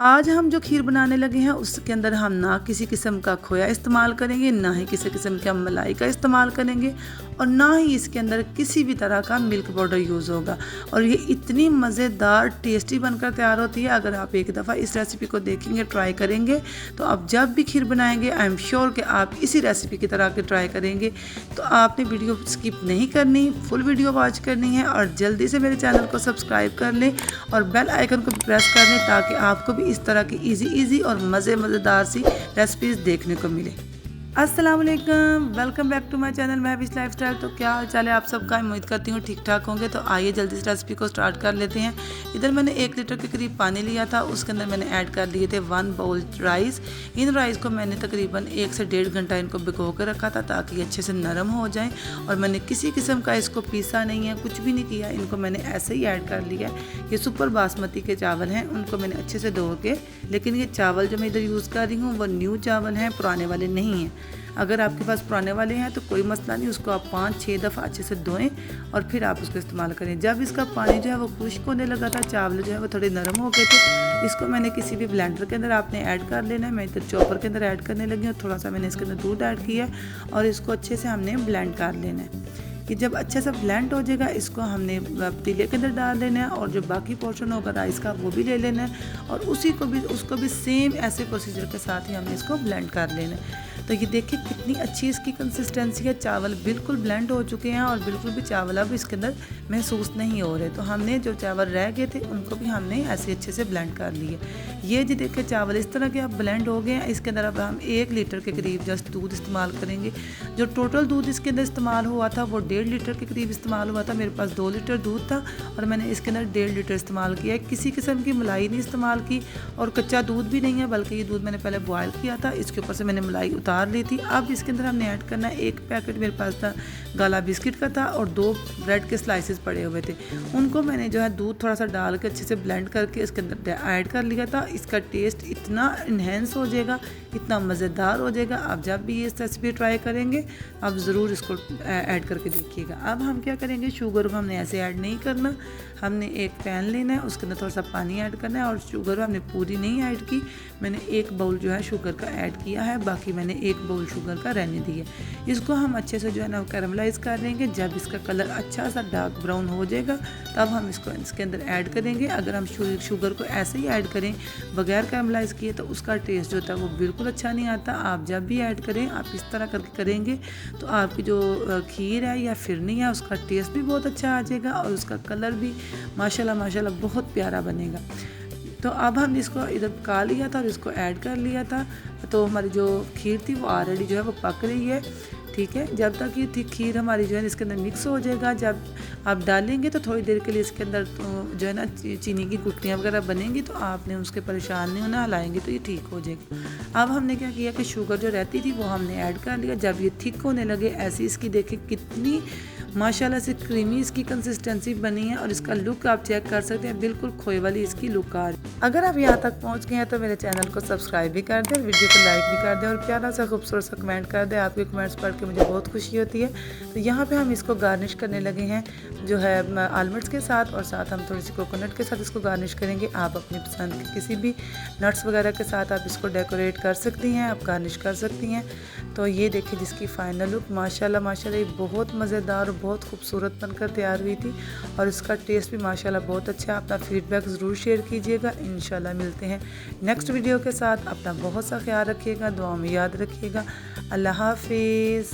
आज हम जो खीर बनाने लगे हैं उसके अंदर हम ना किसी किस्म का खोया इस्तेमाल करेंगे, ना ही किसी किस्म का मलाई का इस्तेमाल करेंगे और ना ही इसके अंदर किसी भी तरह का मिल्क पाउडर यूज़ होगा। और ये इतनी मज़ेदार टेस्टी बनकर तैयार होती है। अगर आप एक दफ़ा इस रेसिपी को देखेंगे, ट्राई करेंगे, तो आप जब भी खीर बनाएंगे आई एम श्योर कि आप इसी रेसिपी की तरह के ट्राई करेंगे। तो आपने वीडियो स्किप नहीं करनी, फुल वीडियो वॉच करनी है और जल्दी से मेरे चैनल को सब्सक्राइब कर लें और बेल आइकन को प्रेस कर लें ताकि आपको भी इस तरह की इजी और मज़ेदार सी रेसिपीज़ देखने को मिले। अस्सलाम वालेकुम, welcome back to my channel Mahvish lifestyle. तो क्या हाल चाल है आप सबका? उम्मीद करती हूँ ठीक ठाक होंगे। तो आइए जल्दी से रेसिपी को स्टार्ट कर लेते हैं। इधर मैंने 1 लीटर के करीब पानी लिया था, उसके अंदर मैंने ऐड कर लिए थे 1 बाउल राइस। इन राइस को मैंने तकरीबन 1 से 1.5 घंटा इनको भिगो कर रखा था ताकि अच्छे से नरम हो जाएं। और मैंने किसी किस्म का इसको पीसा नहीं है, कुछ भी नहीं किया, इनको मैंने ऐसे ही ऐड कर लिया है। ये सुपर बासमती के चावल हैं, उनको मैंने अच्छे से धो के, लेकिन ये चावल जो मैं इधर यूज़ कर रही हूँ वो न्यू चावल हैं, पुराने वाले नहीं हैं। अगर आपके पास पुराने वाले हैं तो कोई मसला नहीं, उसको आप 5-6 दफ़ा अच्छे से धोएं और फिर आप उसको इस्तेमाल करें। जब इसका पानी जो है वो खुश्क होने लगा था, चावल जो है वो थोड़े नरम हो गए थे, इसको मैंने किसी भी ब्लेंडर के अंदर आपने ऐड कर लेना है। मैं इधर चॉपर के अंदर ऐड करने लगी हूँ। थोड़ा सा मैंने इसके अंदर दूध ऐड किया और इसको अच्छे से हमने ब्लेंड कर लेना है। कि जब अच्छे से ब्लेंड हो जाएगा इसको हमने पतीले के अंदर डाल लेना है और जो बाकी पोर्शन होगा राइस का वो भी ले लेना है और उसको भी सेम ऐसे प्रोसीजर के साथ ही हमने इसको ब्लेंड कर लेना है। तो ये देखिए कितनी अच्छी इसकी कंसिस्टेंसी है। चावल बिल्कुल ब्लेंड हो चुके हैं और बिल्कुल भी चावल अब इसके अंदर महसूस नहीं हो रहे। तो हमने जो चावल रह गए थे उनको भी हमने ऐसे अच्छे से ब्लेंड कर लिए। ये जी देखिए चावल इस तरह के अब ब्लेंड हो गए हैं। इसके अंदर अब हम 1 लीटर के करीब जस्ट दूध इस्तेमाल करेंगे। जो टोटल दूध इसके अंदर इस्तेमाल हुआ था वो 1.5 लीटर के करीब इस्तेमाल हुआ था। मेरे पास 2 लीटर दूध था और मैंने इसके अंदर 1.5 लीटर इस्तेमाल किया है। किसी किस्म की मलाई नहीं इस्तेमाल की और कच्चा दूध भी नहीं है, बल्कि ये दूध मैंने पहले बॉयल किया था, इसके ऊपर से मैंने मलाई उतार ली थी। अब इसके अंदर हमने ऐड करना है 1 पैकेट मेरे पास था गाला बिस्किट का था और 2 ब्रेड के स्लाइसेस पड़े हुए थे। उनको मैंने जो है दूध थोड़ा सा डाल के अच्छे से ब्लेंड करके इसके अंदर ऐड कर लिया था। इसका टेस्ट इतना इन्हेंस हो जाएगा, इतना मज़ेदार हो जाएगा। आप जब भी ये रेसिपी ट्राई करेंगे आप ज़रूर इसको ऐड करके देखिएगा। अब हम क्या करेंगे, शुगर को हमने ऐसे ऐड नहीं करना। हमने एक पैन लेना है, उसके अंदर थोड़ा सा पानी ऐड करना है और शुगर हमने पूरी नहीं ऐड की। मैंने 1 बाउल जो है शुगर का ऐड किया है, बाकी मैंने 1 बाउल शुगर का रहने दिया। इसको हम अच्छे से जो है ना कैरमलाइज़ कर लेंगे। जब इसका कलर अच्छा सा डार्क ब्राउन हो जाएगा तब हम इसको इसके अंदर ऐड करेंगे। अगर हम शुगर को ऐसे ही ऐड करें बगैर कैरमलाइज़ किए तो उसका टेस्ट जो होता है वो बिल्कुल अच्छा नहीं आता। आप जब भी ऐड करें आप इस तरह करके करेंगे तो आपकी जो खीर है या फिरनी है उसका टेस्ट भी बहुत अच्छा आ जाएगा और उसका कलर भी माशाल्लाह बहुत प्यारा बनेगा। तो अब हम इसको इधर पका लिया था और इसको ऐड कर लिया था। तो हमारी जो खीर थी वो ऑलरेडी जो है वो पक रही है, ठीक है। जब तक ये खीर हमारी जो है इसके अंदर मिक्स हो जाएगा, जब आप डालेंगे तो थोड़ी देर के लिए इसके अंदर तो जो है ना चीनी की गुठलियाँ वगैरह बनेंगी, तो आपने उसके परेशान नहीं होना, हिलाएंगे तो ये ठीक हो जाएगा। अब हमने क्या किया कि शुगर जो रहती थी वो हमने ऐड कर लिया। जब ये थिक होने लगे ऐसी इसकी देखिए कितनी माशाल्लाह से क्रीमी इसकी कंसिस्टेंसी बनी है और इसका लुक आप चेक कर सकते हैं, बिल्कुल खोए वाली इसकी लुक आ रही है। अगर आप यहाँ तक पहुँच गए हैं तो मेरे चैनल को सब्सक्राइब भी कर दें, वीडियो को लाइक भी कर दें और प्यारा सा खूबसूरत सा कमेंट कर दें। आपके कमेंट्स पढ़ के मुझे बहुत खुशी होती है। तो यहाँ पे हम इसको गार्निश करने लगे हैं जो है आलमंड्स के साथ और साथ हम थोड़ी सी कोकोनट के साथ इसको गार्निश करेंगे। आप अपनी पसंद के किसी भी नट्स वगैरह के साथ आप इसको डेकोरेट कर सकती हैं, आप गार्निश कर सकती हैं। तो ये देखिए जिसकी फाइनल लुक माशाल्लाह ये बहुत मज़ेदार और बहुत खूबसूरत बनकर तैयार हुई थी और इसका टेस्ट भी माशाल्लाह बहुत अच्छा है। अपना फीडबैक ज़रूर शेयर कीजिएगा। इंशाल्लाह मिलते हैं नेक्स्ट वीडियो के साथ। अपना बहुत सा ख्याल रखिएगा, दुआ में याद रखिएगा। अल्लाह हाफिज़।